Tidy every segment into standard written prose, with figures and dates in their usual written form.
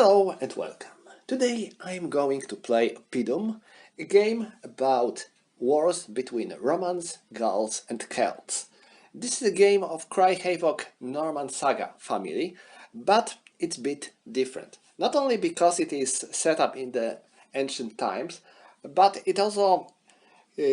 Hello and welcome. Today I am going to play Oppidum, a game about wars between Romans, Gauls and Celts. This is a game of Cry Havoc Norman Saga family, but it's a bit different. Not only because it is set up in the ancient times, but it also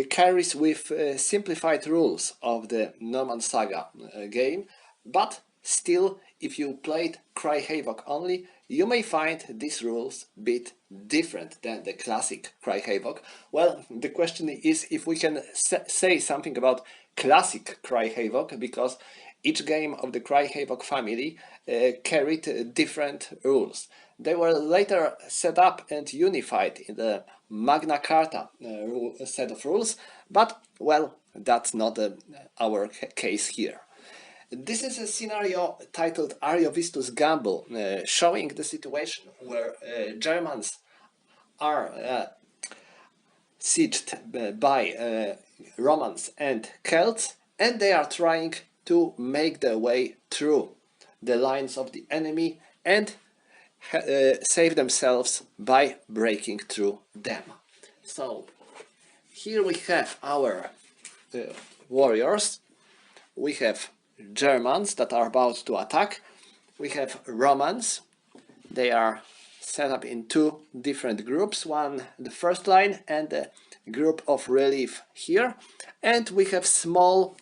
carries with simplified rules of the Norman Saga game, but still, if you played Cry Havoc only, you may find these rules a bit different than the classic Cry Havoc. Well, the question is if we can say something about classic Cry Havoc, because each game of the Cry Havoc family carried different rules. They were later set up and unified in the Magna Carta set of rules, but, well, that's not our case here. This is a scenario titled Ariovistus Gamble, showing the situation where Germans are sieged by Romans and Celts, and they are trying to make their way through the lines of the enemy and save themselves by breaking through them. So here we have our warriors. We have Germans that are about to attack. We have Romans. They are set up in two different groups, one the first line and a group of relief here, and we have small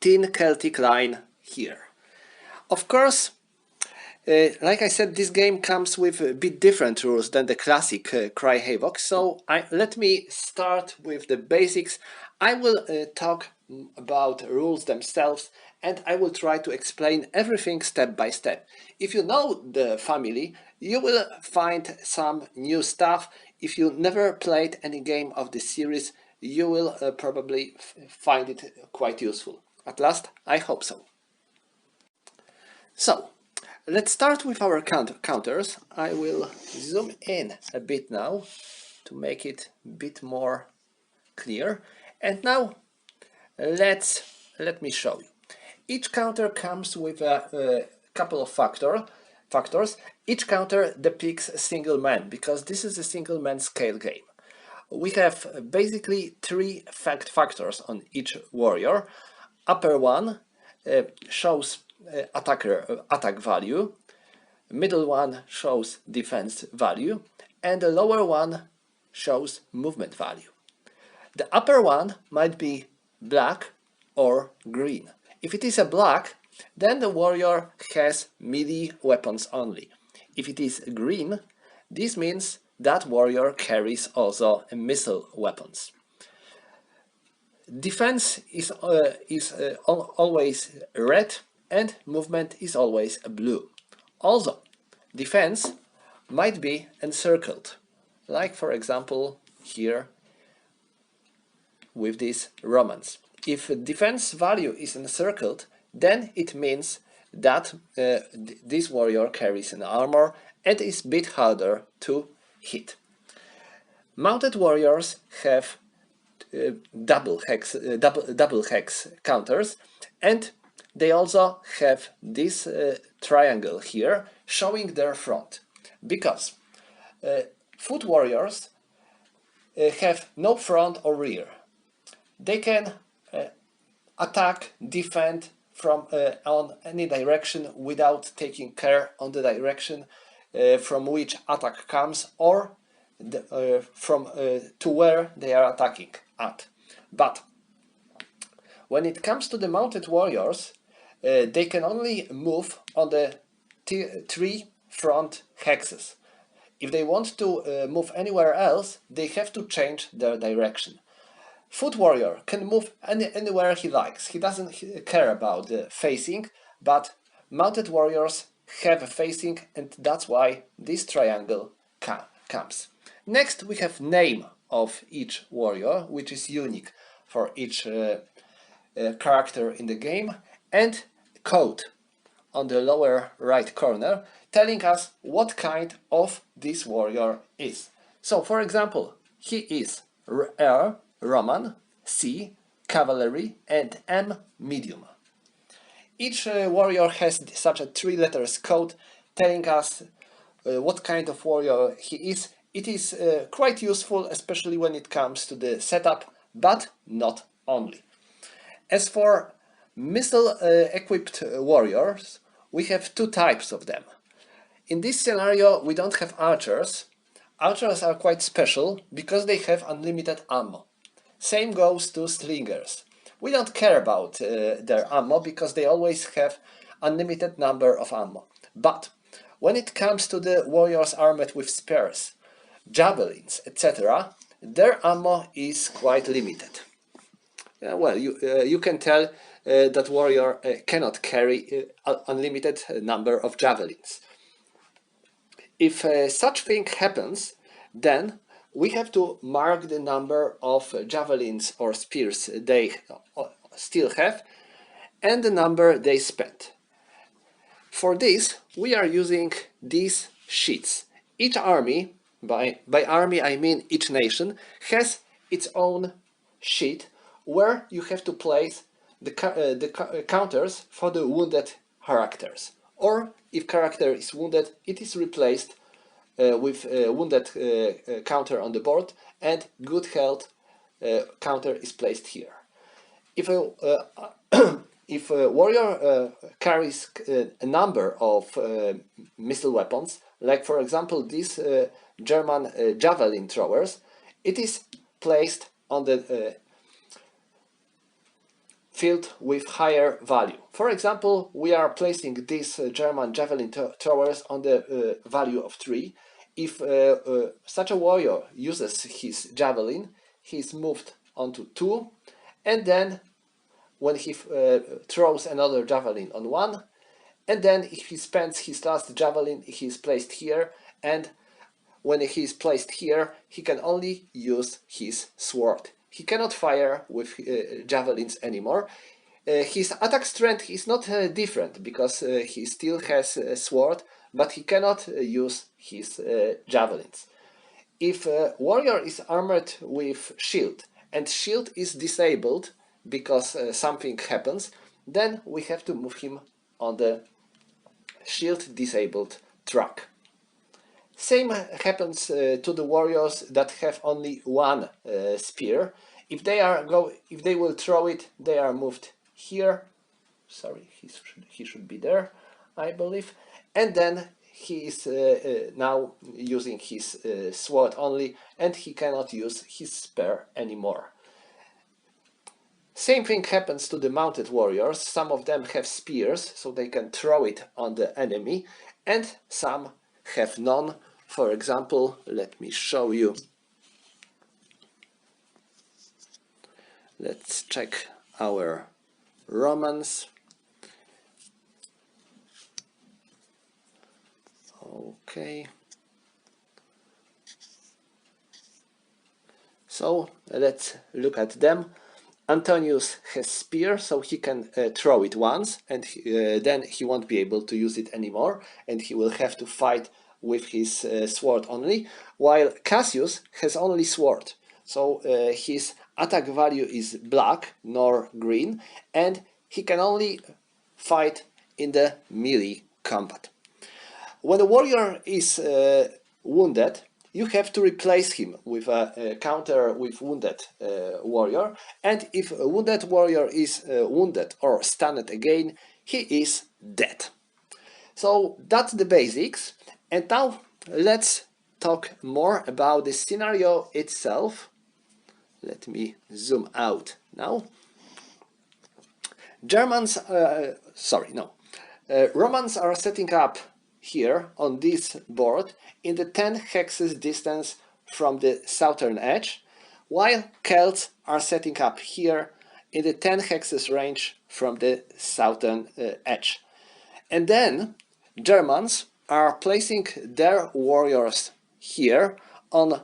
thin Celtic line here. Of course, like I said, this game comes with a bit different rules than the classic Cry Havoc, so let me start with the basics. I will talk about rules themselves and I will try to explain everything step by step. If you know the family, you will find some new stuff. If you never played any game of this series, you will probably find it quite useful. At last, I hope so. So, let's start with our counters. I will zoom in a bit now to make it a bit more clear. And now let me show you. Each counter comes with a couple of factors. Each counter depicts a single man, because this is a single man scale game. We have basically three factors on each warrior. Upper one shows attack value, middle one shows defense value, and the lower one shows movement value. The upper one might be black or green. If it is a black, then the warrior has melee weapons only. If it is green, this means that warrior carries also missile weapons. Defense is always red and movement is always blue. Also, defense might be encircled, like for example here with these Romans. If defense value is encircled, then it means that this warrior carries an armor and is a bit harder to hit. Mounted warriors have double hex counters, and they also have this triangle here showing their front, because foot warriors have no front or rear. They can attack, defend from on any direction without taking care on the direction from which attack comes, or from to where they are attacking at. But when it comes to the mounted warriors, they can only move on the three front hexes. If they want to move anywhere else, they have to change their direction. Foot warrior can move anywhere he likes. He doesn't care about the facing, but mounted warriors have a facing, and that's why this triangle comes. Next, we have name of each warrior, which is unique for each character in the game, and code on the lower right corner, telling us what kind of this warrior is. So, for example, he is R, Roman, C, Cavalry, and M, Medium. Each warrior has such a 3 letters code telling us what kind of warrior he is, it is quite useful, especially when it comes to the setup, but not only. As for missile-equipped warriors, we have two types of them. In this scenario, we don't have archers. Archers are quite special because they have unlimited ammo. Same goes to slingers. We don't care about their ammo because they always have unlimited number of ammo. But when it comes to the warriors armed with spears, javelins, etc., their ammo is quite limited. Well, you can tell that warrior cannot carry unlimited number of javelins. If such thing happens, then we have to mark the number of javelins or spears they still have and the number they spent. For this, we are using these sheets. Each army, by army I mean each nation, has its own sheet where you have to place the counters for the wounded characters. Or if character is wounded, it is replaced with a wounded counter on the board, and good health counter is placed here. If if a warrior carries a number of missile weapons, like for example these German javelin throwers, it is placed on the field with higher value. For example, we are placing these German javelin throwers on the value of 3. If such a warrior uses his javelin, he is moved onto 2, and then when he throws another javelin on 1, and then if he spends his last javelin, he is placed here, and when he is placed here, he can only use his sword. He cannot fire with javelins anymore. His attack strength is not different because he still has a sword, but he cannot use his javelins. If a warrior is armored with shield and shield is disabled because something happens, then we have to move him on the shield disabled track. Same happens to the warriors that have only one spear. If they will throw it, they are moved here. Sorry, he should be there, I believe. And then he is now using his sword only, and he cannot use his spear anymore. Same thing happens to the mounted warriors. Some of them have spears, so they can throw it on the enemy, and some have none. For example, let me show you. Let's check our Romans. Okay. So let's look at them. Antonius has spear, so he can throw it once, and then he won't be able to use it anymore, and he will have to fight with his sword only, while Cassius has only sword. So his attack value is black, nor green, and he can only fight in the melee combat. When a warrior is wounded, you have to replace him with a counter with wounded warrior, and if a wounded warrior is wounded or stunned again, he is dead. So that's the basics, and now let's talk more about the scenario itself. Let me zoom out now. Romans are setting up here on this board in the 10 hexes distance from the southern edge, while Celts are setting up here in the 10 hexes range from the southern edge. And then Germans are placing their warriors here on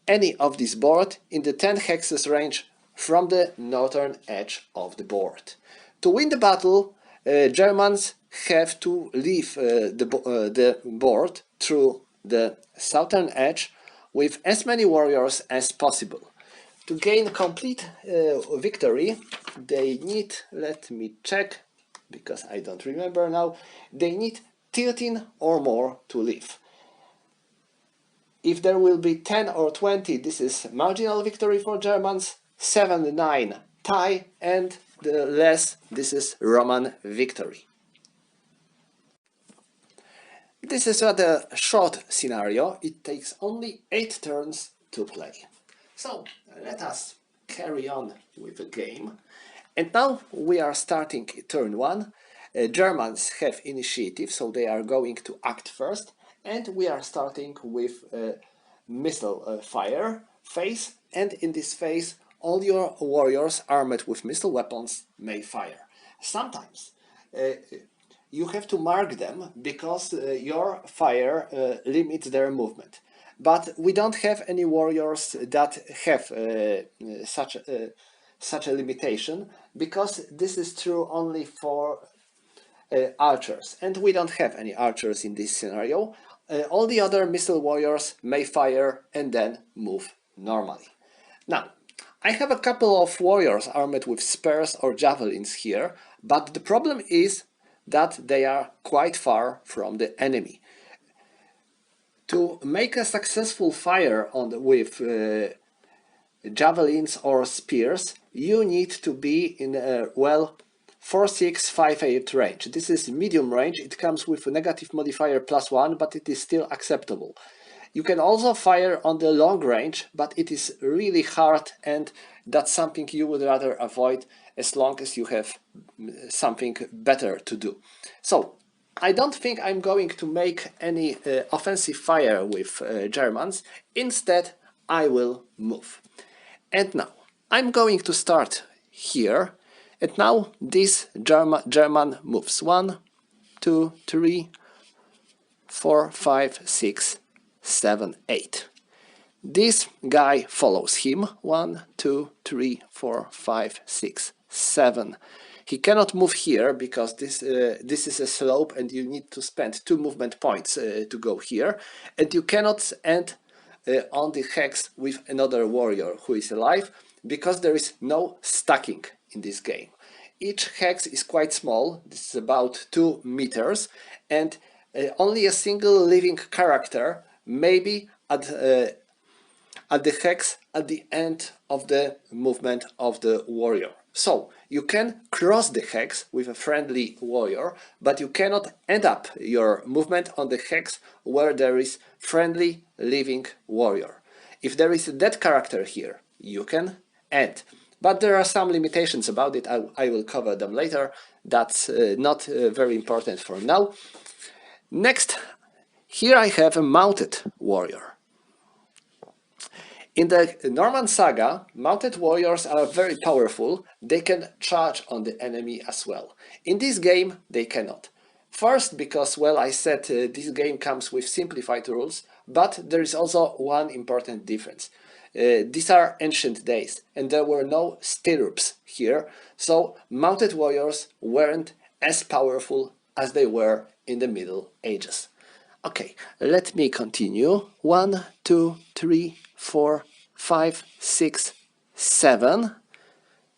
any of this board in the 10 hexes range from the northern edge of the board. To win the battle, Germans have to leave the board through the southern edge with as many warriors as possible. To gain complete victory, they need, let me check, because I don't remember now, they need 13 or more to leave. If there will be 10 or 20, this is marginal victory for Germans, 7-9 tie, and the less, this is Roman victory. This is a short scenario. It takes only 8 turns to play. So let us carry on with the game. And now we are starting turn 1. Germans have initiative, so they are going to act first. And we are starting with missile fire phase. And in this phase, all your warriors armed with missile weapons may fire. Sometimes you have to mark them because your fire limits their movement. But we don't have any warriors that have such a limitation, because this is true only for archers, and we don't have any archers in this scenario. All the other missile warriors may fire and then move normally. Now, I have a couple of warriors armed with spears or javelins here, but the problem is that they are quite far from the enemy. To make a successful fire with javelins or spears, you need to be in a, well, 4-6, 5-8 range. This is medium range. It comes with a negative modifier +1, but it is still acceptable. You can also fire on the long range, but it is really hard, and that's something you would rather avoid as long as you have something better to do. So I don't think I'm going to make any offensive fire with Germans. Instead, I will move. And now I'm going to start here. And now this German moves 1, 2, 3, 4, 5, 6, 7, 8. This guy follows him. 1, 2, 3, 4, 5, 6, 7. He cannot move here because this is a slope and you need to spend 2 movement points to go here. And you cannot end on the hex with another warrior who is alive, because there is no stacking in this game. Each hex is quite small. This is about 2 meters, and only a single living character may be at the hex at the end of the movement of the warrior. So you can cross the hex with a friendly warrior, but you cannot end up your movement on the hex where there is friendly living warrior. If there is a dead character here, you can end. But there are some limitations about it. I will cover them later. That's not very important for now. Next, here I have a mounted warrior. In the Norman saga, mounted warriors are very powerful. They can charge on the enemy as well. In this game, they cannot. First, because, well, I said this game comes with simplified rules, but there is also one important difference. These are ancient days, and there were no stirrups here, so mounted warriors weren't as powerful as they were in the Middle Ages. Okay, let me continue. 1, 2, 3, 4, 5, 6, 7.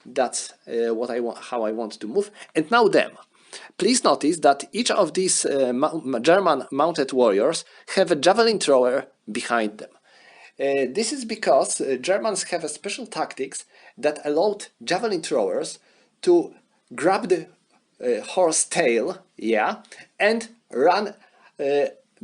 That's how I want to move. And now them. Please notice that each of these German mounted warriors have a javelin thrower behind them. This is because Germans have a special tactics that allowed javelin throwers to grab the horse tail, yeah, and run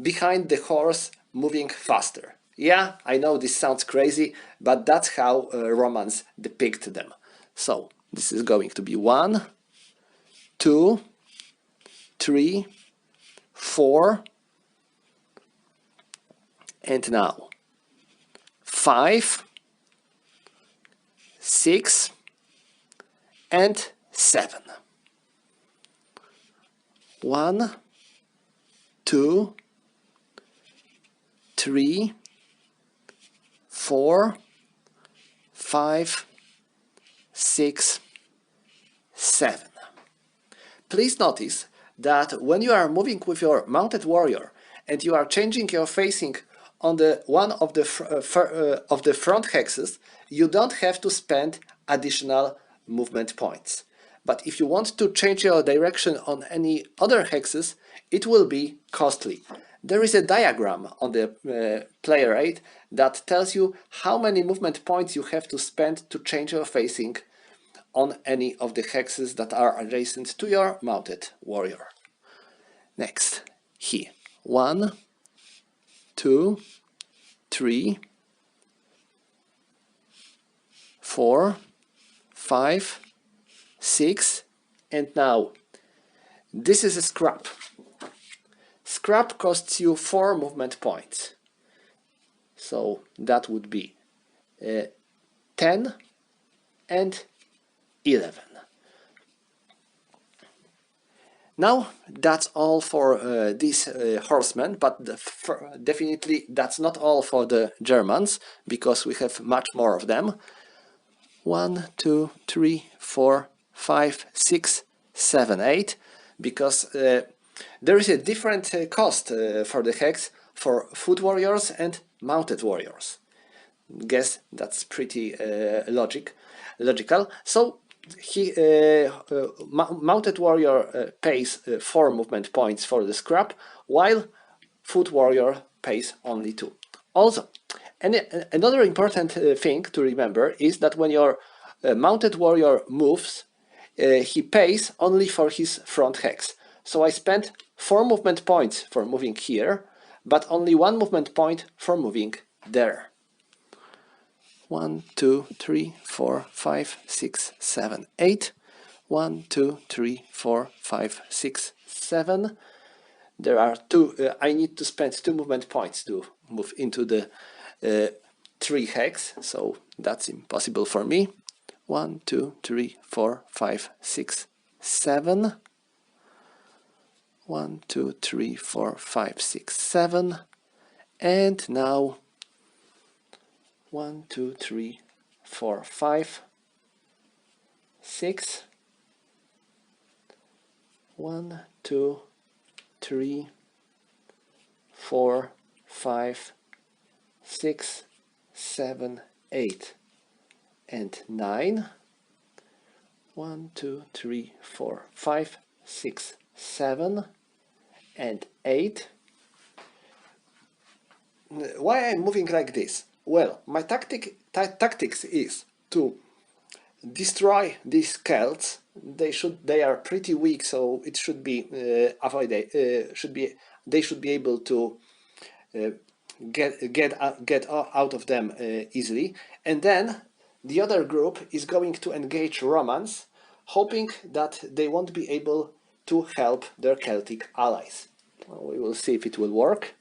behind the horse, moving faster. Yeah, I know this sounds crazy, but that's how Romans depict them. So this is going to be 1, 2, 3, 4, and now 5, 6, and 7. 1, 2, 3, 4, 5, 6, 7. Please notice that when you are moving with your mounted warrior and you are changing your facing on the one of the front hexes, you don't have to spend additional movement points. But if you want to change your direction on any other hexes, it will be costly. There is a diagram on the player aid that tells you how many movement points you have to spend to change your facing on any of the hexes that are adjacent to your mounted warrior. Next, here. 1, 2, 3, 4, 5, 6, and now this is a scrap. Scrap costs you 4 movement points. So that would be 10 and 11. Now that's all for these horsemen, but definitely that's not all for the Germans, because we have much more of them. 1, 2, 3, 4, 5, 6, 7, 8, because there is a different cost for the hex for foot warriors and mounted warriors. Guess that's pretty logical. So mounted warrior pays 4 movement points for the scrap, while foot warrior pays only 2. Also, another important thing to remember is that when your mounted warrior moves, he pays only for his front hex. So I spent 4 movement points for moving here, but only 1 movement point for moving there. 1, 2, 3, 4, 5, 6, 7, 8. 1, 2, 3, 4, 5, 6, 7. There are 2. I need to spend 2 movement points to move into the 3 hex, so that's impossible for me. 1, 2, 3, 4, 5, 6, 7. 1, 2, 3, 4, 5, 6, 7. And now 1, 2, 3, 4, 5, 6. 1, 2, 3, 4, 5, 6, 7, 8, and 9. 1, 2, 3, 4, 5, 6, 7, and 8. Why I'm moving like this? Well, my tactics is to destroy these Celts. They are pretty weak, so it should be avoided. They should be able to get out of them easily. And then the other group is going to engage Romans, hoping that they won't be able to help their Celtic allies. Well, we will see if it will work.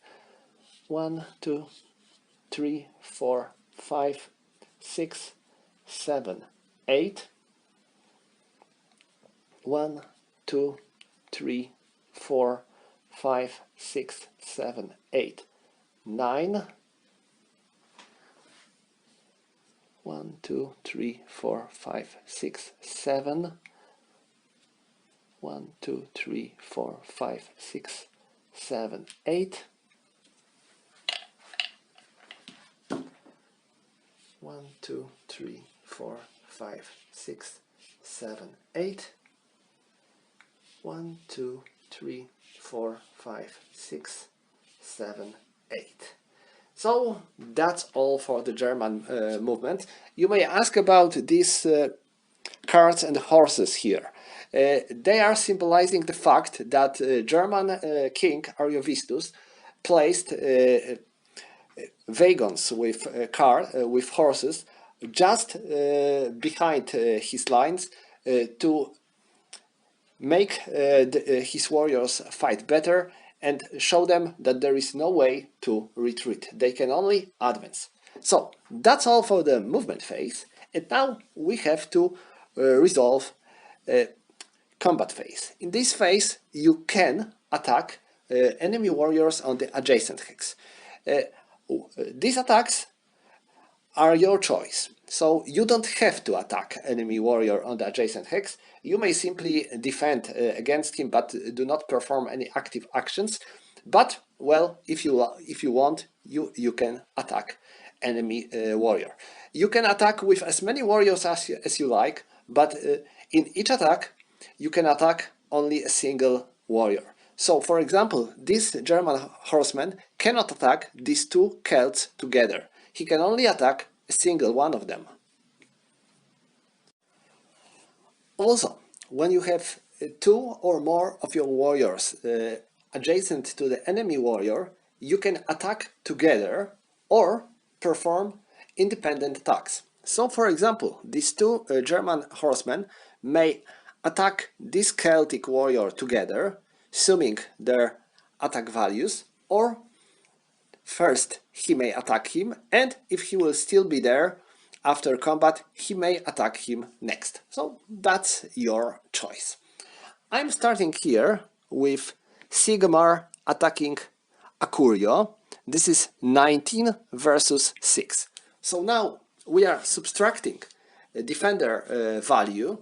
1, 2, 3, 4, 5, 6, 7, 8. 1, 2, 3, 4, 5, 6, 7, 8, 9. 1, 2, 3, 4, 5, 6, 7. 1, 2, 3, 4, 5, 6, 7, 8. 1, 2, 3, 4, 5, 6, 7, 8. 1, 2, 3, 4, 5, 6, 7, 8. So that's all for the German movement. You may ask about these carts and horses here. They are symbolizing the fact that German king Ariovistus placed wagons with with horses just behind his lines to make his warriors fight better and show them that there is no way to retreat. They can only advance. So that's all for the movement phase, and now we have to resolve combat phase. In this phase you can attack enemy warriors on the adjacent hex. These attacks are your choice. So you don't have to attack enemy warrior on the adjacent hex. You may simply defend against him, but do not perform any active actions. But, well, if you want, you can attack enemy warrior. You can attack with as many warriors as you like, but in each attack you can attack only a single warrior. So, for example, this German horseman cannot attack these two Celts together. He can only attack a single one of them. Also, when you have two or more of your warriors adjacent to the enemy warrior, you can attack together or perform independent attacks. So, for example, these two German horsemen may attack this Celtic warrior together, summing their attack values, or first he may attack him, and if he will still be there after combat, he may attack him next. So that's your choice. I'm starting here with Sigmar attacking Acurio. This is 19 versus 6. So now we are subtracting a defender value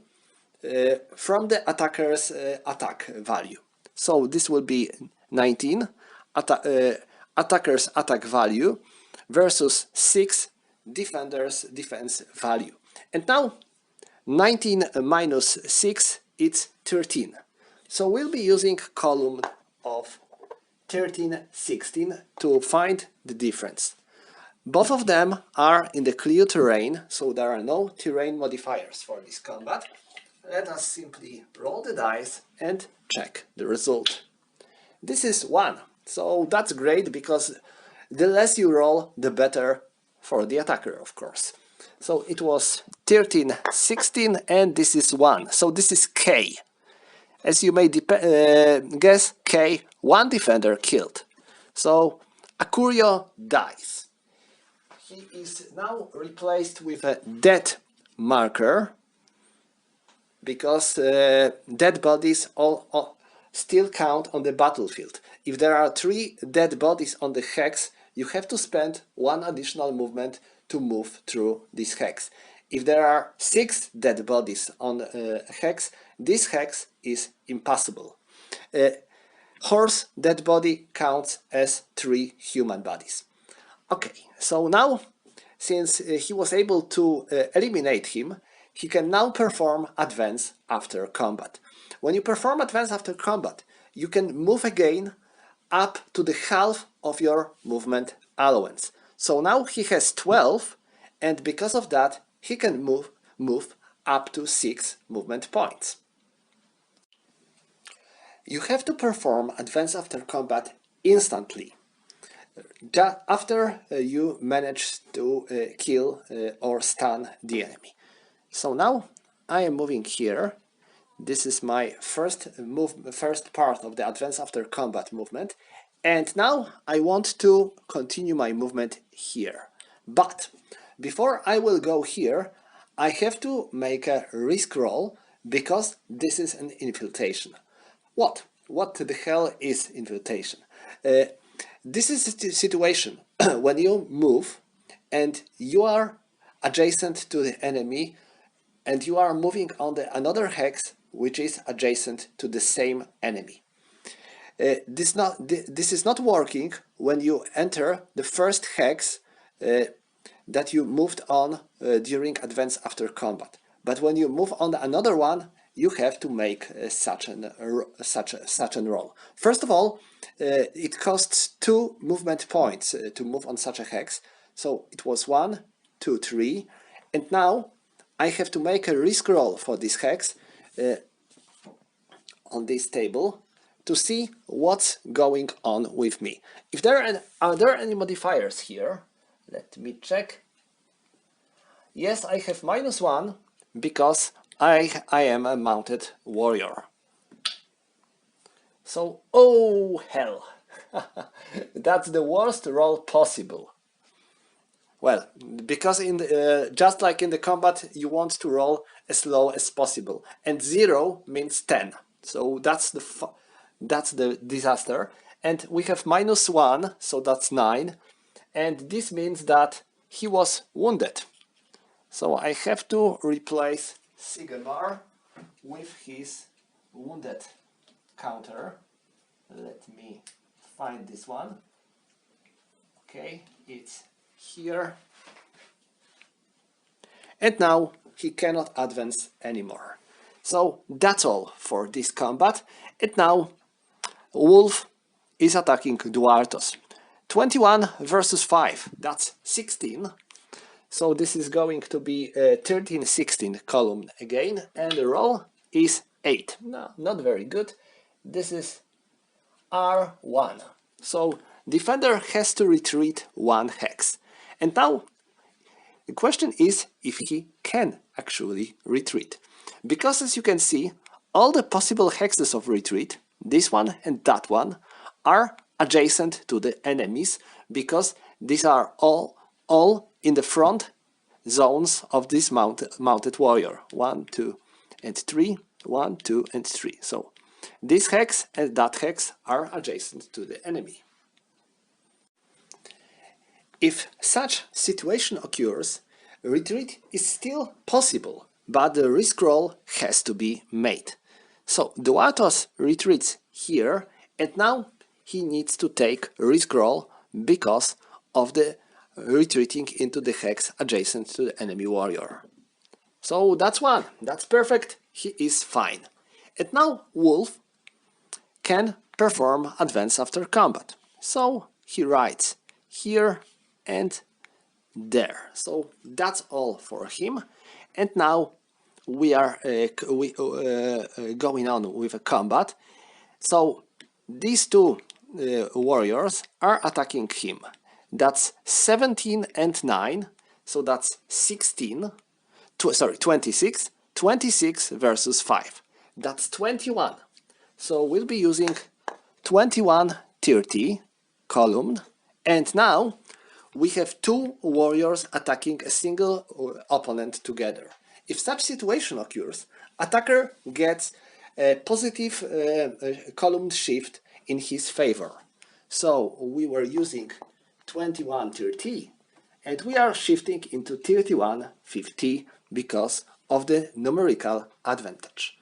from the attacker's attack value. So this will be 19 attacker's attack value versus 6 defender's defense value. And now 19 minus 6 is 13. So we'll be using column of 13, 16 to find the difference. Both of them are in the clear terrain, so there are no terrain modifiers for this combat. Let us simply roll the dice and check the result. This is 1, so that's great because the less you roll, the better for the attacker, of course. So it was 13, 16, and this is 1. So this is K. As you may guess, K, 1 defender killed. So Acurio dies. He is now replaced with a dead marker because dead bodies all still count on the battlefield. If there are 3 dead bodies on the hex, you have to spend 1 additional movement to move through this hex. If there are 6 dead bodies on a hex, this hex is impossible. Horse dead body counts as 3 human bodies. Okay, so now, since he was able to eliminate him, he can now perform advance after combat. When you perform advance after combat, you can move again up to the half of your movement allowance. So now he has 12, and because of that, he can move up to 6 movement points. You have to perform advance after combat instantly, after you manage to kill or stun the enemy. So now I am moving here. This is my first part of the advance after combat movement, and now I want to continue my movement here. But before I will go here, I have to make a risk roll because this is an infiltration. What the hell is infiltration? This is a situation when you move and you are adjacent to the enemy and you are moving on another hex which is adjacent to the same enemy. This is not working when you enter the first hex that you moved on during advance after combat. But when you move on another one, you have to make such a roll. First of all, it costs 2 movement points to move on such a hex. So it was 1, 2, 3, and now I have to make a risk roll for this hex on this table to see what's going on with me. If are there any modifiers here? Let me check. Yes, I have -1 because I am a mounted warrior. So, oh hell, that's the worst roll possible. Well, because just like in the combat, you want to roll as low as possible, and 0 means 10. So that's the disaster. And we have -1, so that's 9, and this means that he was wounded. So I have to replace Sigmar with his wounded counter. Let me find this one. Okay, it's here. And now he cannot advance anymore. So that's all for this combat. And now Wolf is attacking Duartos. 21 versus 5, that's 16. So this is going to be a 13-16 column again, and the roll is 8. No, not very good. This is R1. So defender has to retreat 1 hex. And now the question is if he can actually retreat. Because as you can see, all the possible hexes of retreat, this one and that one, are adjacent to the enemies, because these are all in the front zones of this mounted warrior. 1, 2, and 3. 1, 2, and 3. So this hex and that hex are adjacent to the enemy. If such situation occurs, retreat is still possible, but the risk roll has to be made. So Duartos retreats here, and now he needs to take risk roll because of the retreating into the hex adjacent to the enemy warrior. So that's one, that's perfect, he is fine. And now Wolf can perform advance after combat. So he writes here and there. So that's all for him. And now we are going on with a combat. So these two warriors are attacking him. That's 17 and 9, so that's 26. 26 versus 5. That's 21. So we'll be using 21-30 column. And now we have two warriors attacking a single opponent together. If such situation occurs, attacker gets a positive column shift in his favor. So we were using 21-30 and we are shifting into 31-50 because of the numerical advantage.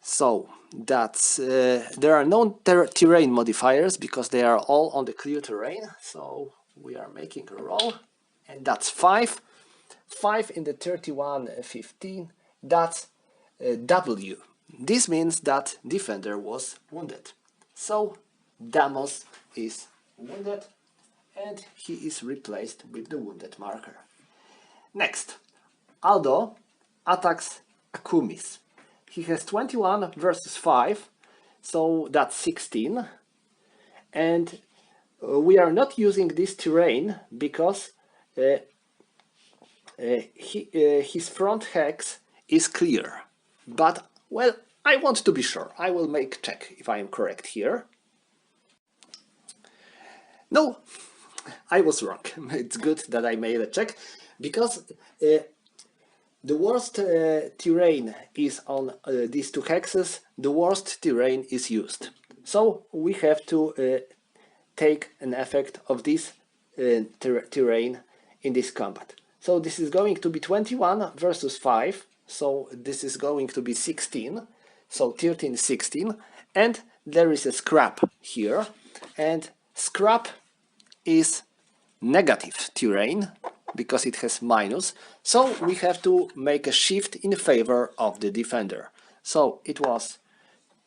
So that's there are no terrain modifiers because they are all on the clear terrain. So we are making a roll, and that's 5. 5 in the 31-15. That's W. This means that defender was wounded. So Damos is wounded, and he is replaced with the wounded marker. Next, Aldo attacks Akumis. He has 21 versus 5, so that's 16. And we are not using this terrain because his front hex is clear. But, well, I want to be sure. I will make check if I am correct here. No, I was wrong. It's good that I made a check, because the worst terrain is on these two hexes. The worst terrain is used. So we have to take an effect of this terrain in this combat. So this is going to be 21 versus 5. So this is going to be 16. So 13-16. And there is a scrap here. And scrap is negative terrain because it has minus. So we have to make a shift in favor of the defender. So it was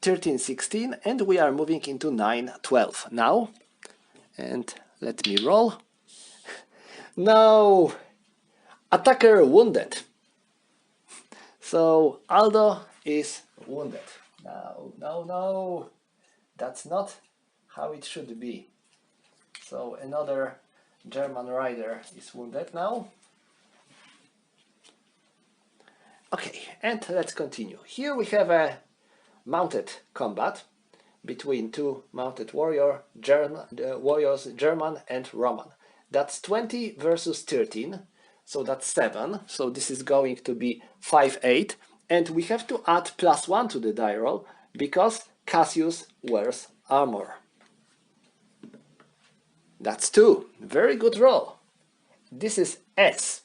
13-16 and we are moving into 9-12 now. And let me roll. No! Attacker wounded. So Aldo is wounded. No. That's not how it should be. So another German rider is wounded now. Okay, and let's continue. Here we have a mounted combat between two mounted warriors, German and Roman. That's 20 versus 13, so that's 7. So this is going to be 5-8, and we have to add +1 to the die roll because Cassius wears armor. That's 2. Very good roll. This is S.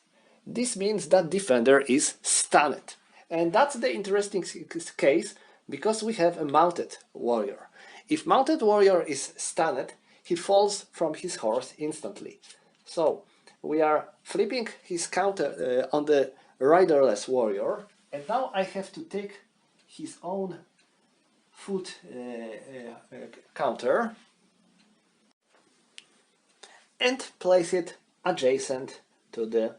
This means that defender is stunned. And that's the interesting case because we have a mounted warrior. If mounted warrior is stunned, he falls from his horse instantly. So we are flipping his counter on the riderless warrior. And now I have to take his own foot counter and place it adjacent to the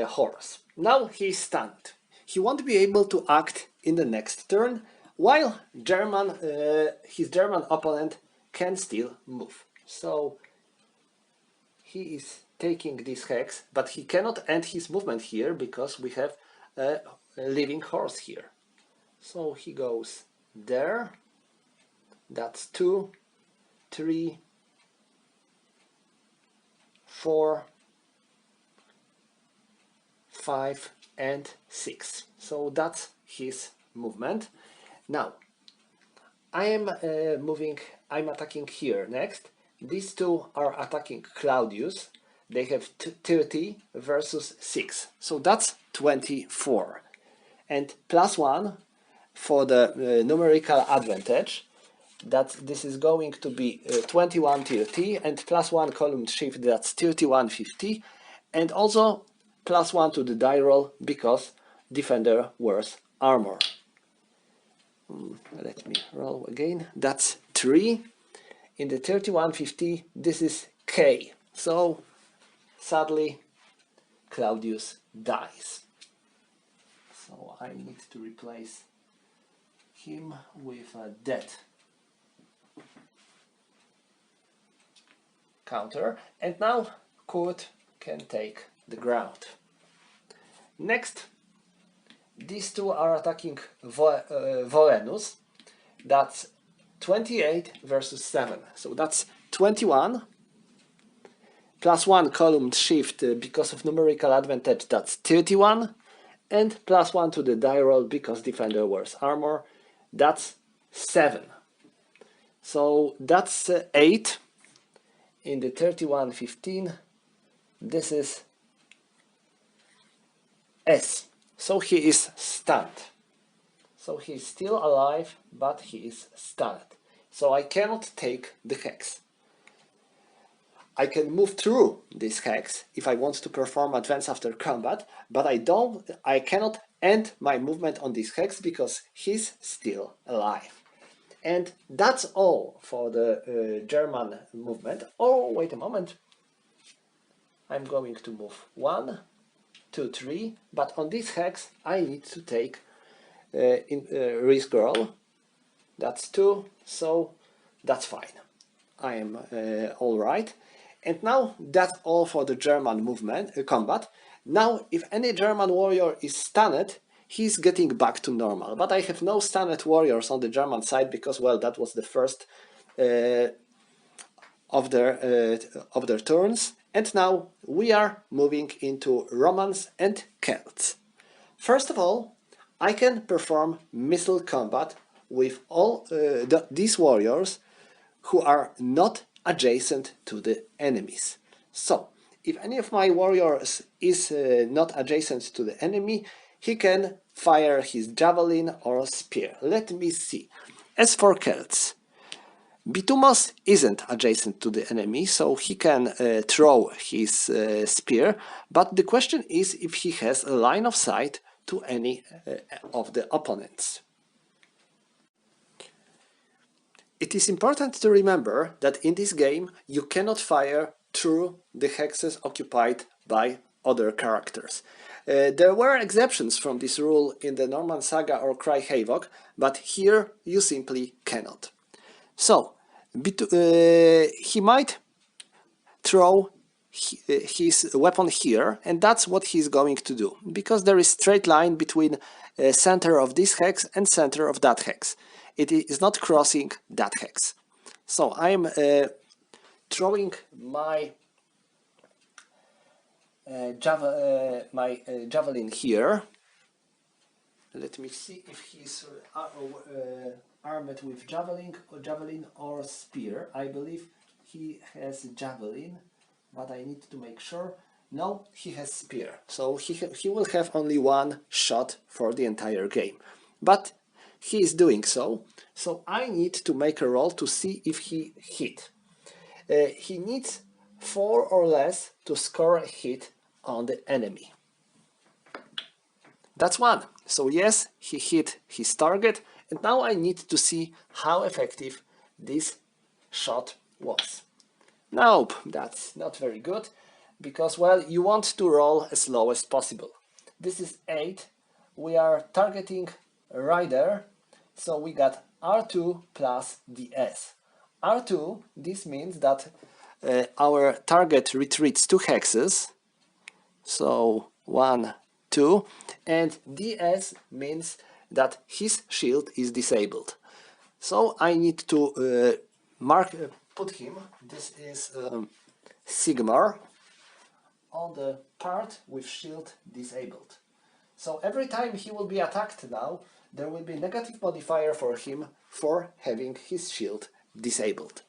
horse. Now he's stunned. He won't be able to act in the next turn, while his German opponent can still move. So he is taking this hex, but he cannot end his movement here because we have a living horse here. So he goes there. That's 2, 3, 4, 5 and 6. So that's his movement. Now I'm attacking here next. These two are attacking Claudius. They have 30 versus 6. So that's 24. And +1 for the numerical advantage. That this is going to be 21-30 and +1 column shift, that's 31-50, and also +1 to the die roll because defender wears armor. Let me roll again. That's 3. In the 31-50, this is K. So sadly, Claudius dies. So I need to replace him with a dead counter, and now Kurt can take the ground. Next, these two are attacking Vorenus. That's 28 versus 7. So that's 21 +1 column shift because of numerical advantage. That's 31 and +1 to the die roll because defender wears armor. That's 7. So that's 8. In the 31-15, this is S. So he is stunned. So he is still alive, but he is stunned. So I cannot take the hex. I can move through this hex if I want to perform advance after combat, but I cannot end my movement on this hex because he's still alive. And that's all for the German movement. Oh, wait a moment. I'm going to move 1, 2, 3, but on this hex I need to take risk roll. That's 2, so that's fine. I am all right. And now that's all for the German movement combat. Now, if any German warrior is stunned, he's getting back to normal. But I have no stunned warriors on the German side because, well, that was the first of their turns. And now we are moving into Romans and Celts. First of all, I can perform missile combat with all these warriors who are not adjacent to the enemies. So, if any of my warriors is not adjacent to the enemy, he can fire his javelin or spear. Let me see. As for Celts, Bitumos isn't adjacent to the enemy, so he can throw his spear, but the question is if he has a line of sight to any of the opponents. It is important to remember that in this game you cannot fire through the hexes occupied by other characters. There were exceptions from this rule in the Norman Saga or Cry Havoc, but here you simply cannot. So, he might throw his weapon here, and that's what he's going to do, because there is straight line between center of this hex and center of that hex. It is not crossing that hex. So I'm throwing my javelin here. Let me see if he's armed with javelin or spear. I believe he has javelin, but I need to make sure. No, he has spear. So he will have only one shot for the entire game. But he is doing so. So I need to make a roll to see if he hit. He needs 4 or less to score a hit on the enemy. That's 1. So yes, he hit his target, And now I need to see how effective this shot was. Nope, that's not very good, because, well, you want to roll as low as possible. This is 8, we are targeting right there, so we got R2 plus DS. R2, this means that our target retreats 2 hexes, so 1, 2, and DS means that his shield is disabled. So I need to put him, this is Sigmar, on the part with shield disabled. So every time he will be attacked now, there will be negative modifier for him for having his shield disabled.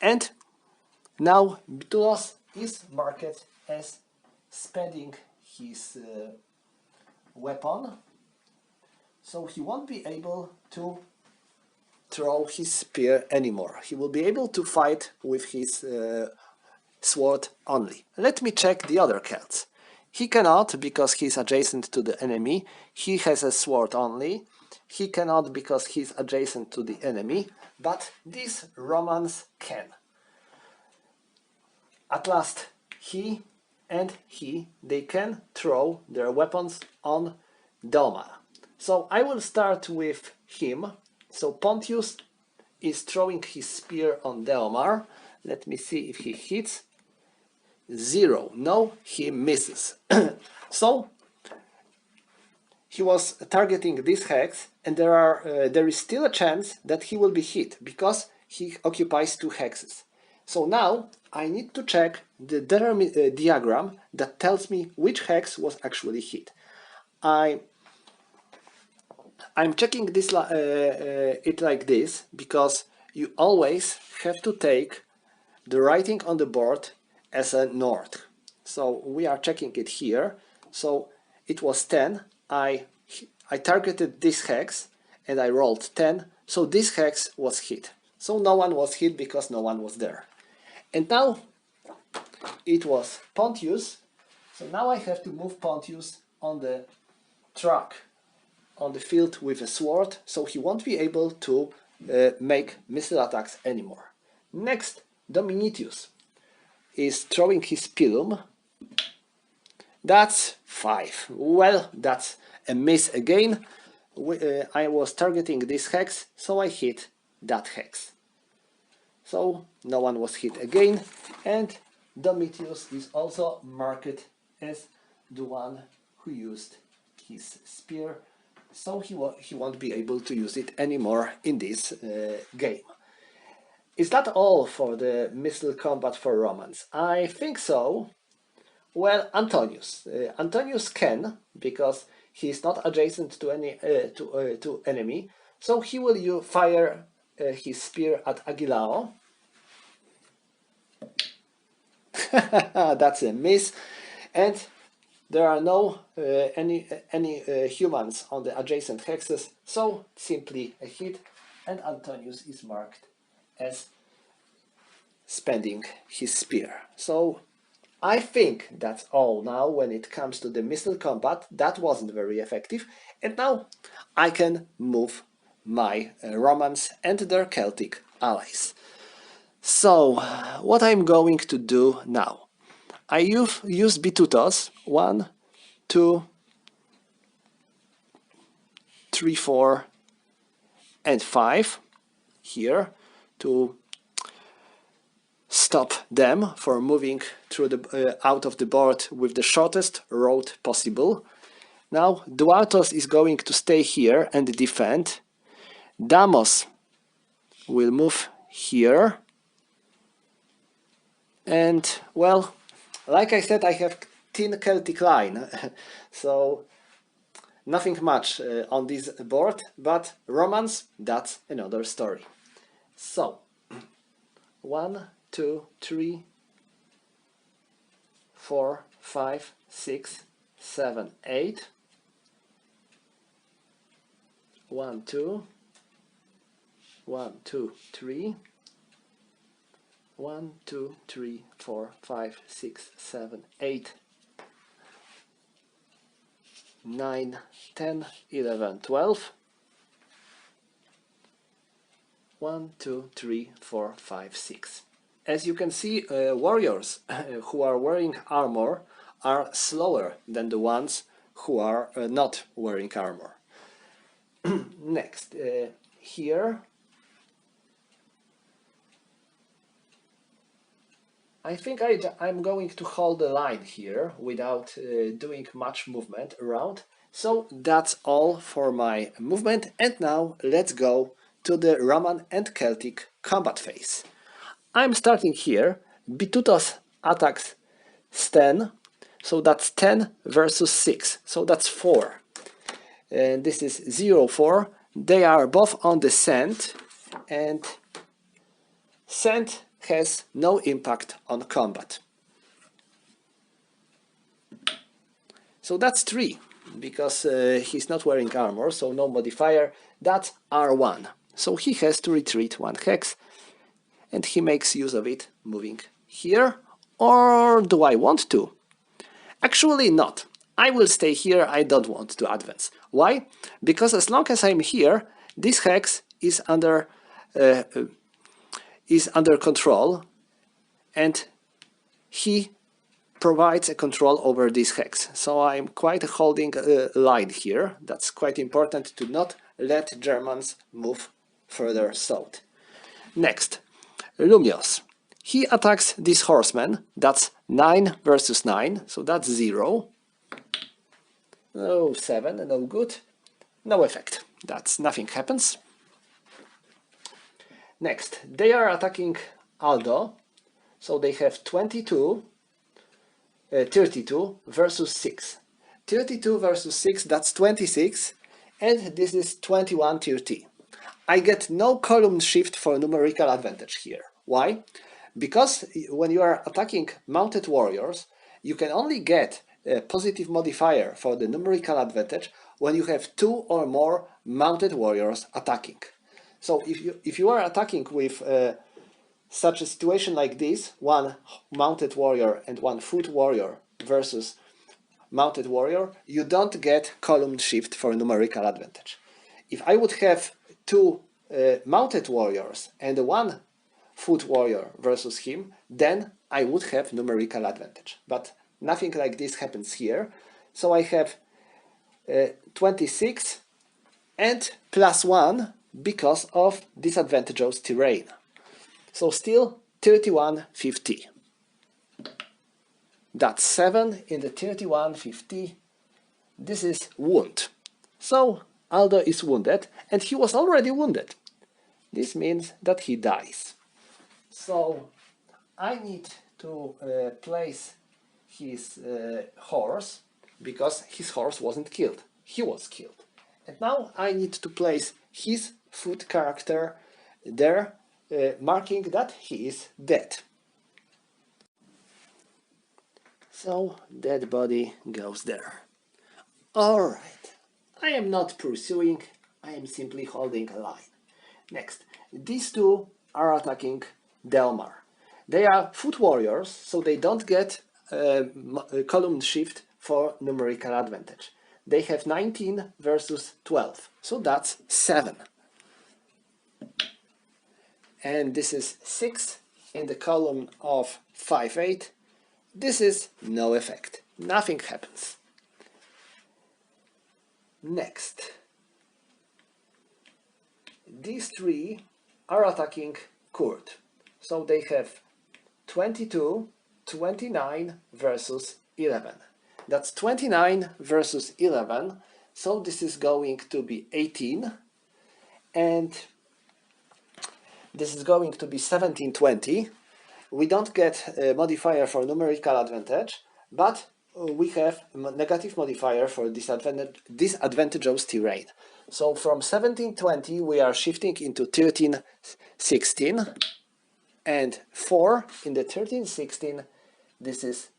And now Bitulos is marked as spending his weapon, so he won't be able to throw his spear anymore. He will be able to fight with his sword only. Let me check the other Celts. He cannot because he's adjacent to the enemy. He has a sword only. He cannot because he's adjacent to the enemy. But these Romans can. At last, he and they can throw their weapons on Delmar. So I will start with him. So Pontius is throwing his spear on Delmar. Let me see if he hits. 0. No, he misses. So he was targeting this hex, and there is still a chance that he will be hit because he occupies 2 hexes. So now I need to check the diagram that tells me which hex was actually hit. I'm checking this it like this because you always have to take the writing on the board as a north. So we are checking it here. So it was 10. I targeted this hex and I rolled 10. So this hex was hit. So no one was hit because no one was there. And now it was Pontius. So now I have to move Pontius on the track, on the field with a sword, so he won't be able to make missile attacks anymore. Next, Dominitius is throwing his pilum. That's 5. Well, that's a miss again. I was targeting this hex, so I hit that hex. So no one was hit again, and Domitius is also marked as the one who used his spear, so he won't be able to use it anymore in this game. Is that all for the missile combat for Romans? I think so. Well, Antonius. Antonius can, because he is not adjacent to any to enemy, so he will fire his spear at Agilao. That's a miss, and there are no any humans on the adjacent hexes, so simply a hit, and Antonius is marked as spending his spear. So I think that's all now when it comes to the missile combat. That wasn't very effective, and now I can move my Romans and their Celtic allies. So what I'm going to do now, I use Bitutos 1, 2, 3, 4, and 5 here to stop them from moving through the out of the board with the shortest road possible. Now Duartos is going to stay here and defend. Damos will move here, and well, like I said, I have thin Celtic line, so nothing much on this board, but Romans, that's another story. So 1, 2, 3, 4, 5, 6, 7, 8. 1, 2, 1, 2, 3. 1, 2, 3, 4, 5, 6, 7, 8, 9, 10, 11, 12. 1, 2, 3, 4, 5, 6. As you can see, warriors who are wearing armor are slower than the ones who are not wearing armor. Next, here I think I'm going to hold the line here without doing much movement around. So that's all for my movement, and now let's go to the Roman and Celtic combat phase. I'm starting here. Bitutos attacks 10, so that's 10 versus 6, so that's 4. And this is 0, 4. They are both on the sand, and sand has no impact on combat. So that's 3, because he's not wearing armor, so no modifier. That's R1. So he has to retreat 1 hex, and he makes use of it moving here. Or do I want to? Actually not. I will stay here, I don't want to advance. Why? Because as long as I'm here, this hex is under control, and he provides a control over this hex. So I'm quite holding a line here. That's quite important to not let Germans move further south. Next, Lumios. He attacks this horseman. That's 9 versus 9, so that's 0. No 7, no good. No effect. That's nothing happens. Next, they are attacking Aldo. So they have 32 versus 6. 32 versus 6, that's 26, and this is 21 30. I get no column shift for numerical advantage here. Why? Because when you are attacking mounted warriors, you can only get a positive modifier for the numerical advantage when you have 2 or more mounted warriors attacking. So if you are attacking with such a situation like this, 1 mounted warrior and 1 foot warrior versus mounted warrior, you don't get column shift for numerical advantage. If I would have 2 mounted warriors and 1 foot warrior versus him, then I would have numerical advantage. But nothing like this happens here. So I have 26 and +1 because of disadvantageous terrain. So still 31-50. That's 7 in the 31-50. This is wound. So Aldo is wounded, and he was already wounded. This means that he dies. So I need to place his horse, because his horse wasn't killed. He was killed. And now I need to place his foot character there, marking that he is dead. So dead body goes there. Alright, I am not pursuing, I am simply holding a line. Next, these two are attacking Delmar. They are foot warriors, so they don't get column shift for numerical advantage. They have 19 versus 12, so that's 7. And this is 6 in the column of 5-8. This is no effect. Nothing happens. Next. These three are attacking Kurt. So they have 22, 29 versus 11. That's 29 versus 11. So this is going to be 18. And this is going to be 17-20. We don't get a modifier for numerical advantage, but we have a negative modifier for disadvantageous terrain. So from 17-20 we are shifting into 13-16, and 4 in the 13-16, this is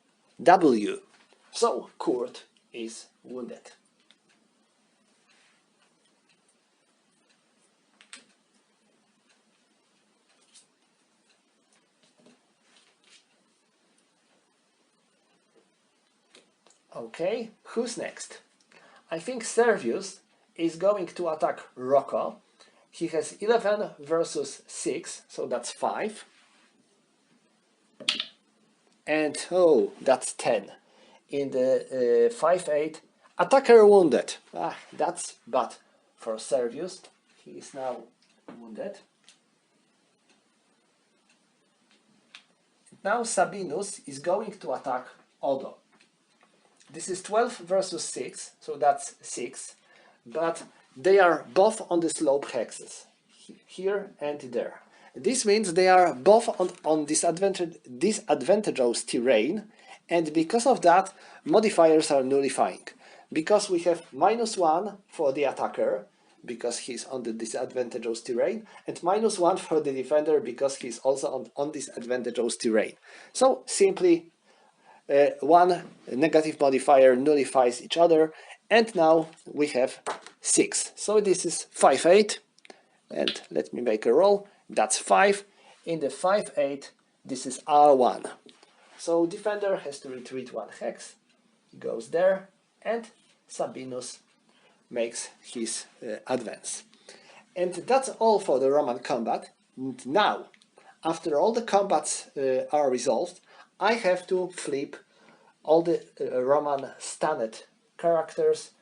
W. So Kurt is wounded. Okay, who's next? I think Servius is going to attack Rocco, He has 11 versus 6, so that's 5. And oh, that's 10. In the 5-8, attacker wounded. That's bad for Servius. He is now wounded. Now Sabinus is going to attack Odo. This is 12 versus 6, so that's 6. But they are both on the slope hexes, here and there. This means they are both on disadvantageous terrain, and because of that, modifiers are nullifying. Because we have -1 for the attacker, because he's on the disadvantageous terrain, and -1 for the defender, because he's also on disadvantageous terrain. So simply one negative modifier nullifies each other, and now we have 6. So this is 5-8, and let me make a roll. That's 5. In the 5-8, this is R1. So defender has to retreat 1 hex, he goes there, and Sabinus makes his advance. And that's all for the Roman combat. And now, after all the combats are resolved, I have to flip all the Roman stunned characters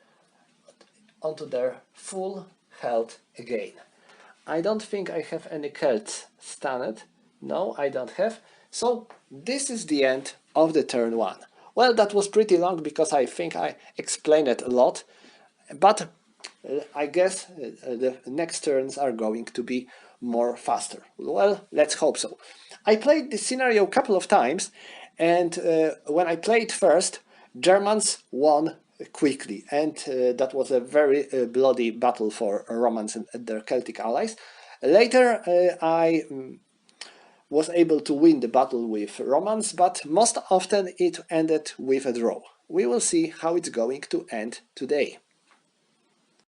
onto their full health again. I don't think I have any Celts stunned. No, I don't have. So this is the end of the turn 1. Well, that was pretty long because I think I explained it a lot. But I guess the next turns are going to be more faster. Well, let's hope so. I played this scenario a couple of times, and when I played first, Germans won quickly, and that was a very bloody battle for Romans and their Celtic allies. Later I was able to win the battle with Romans, but most often it ended with a draw. We will see how it's going to end today.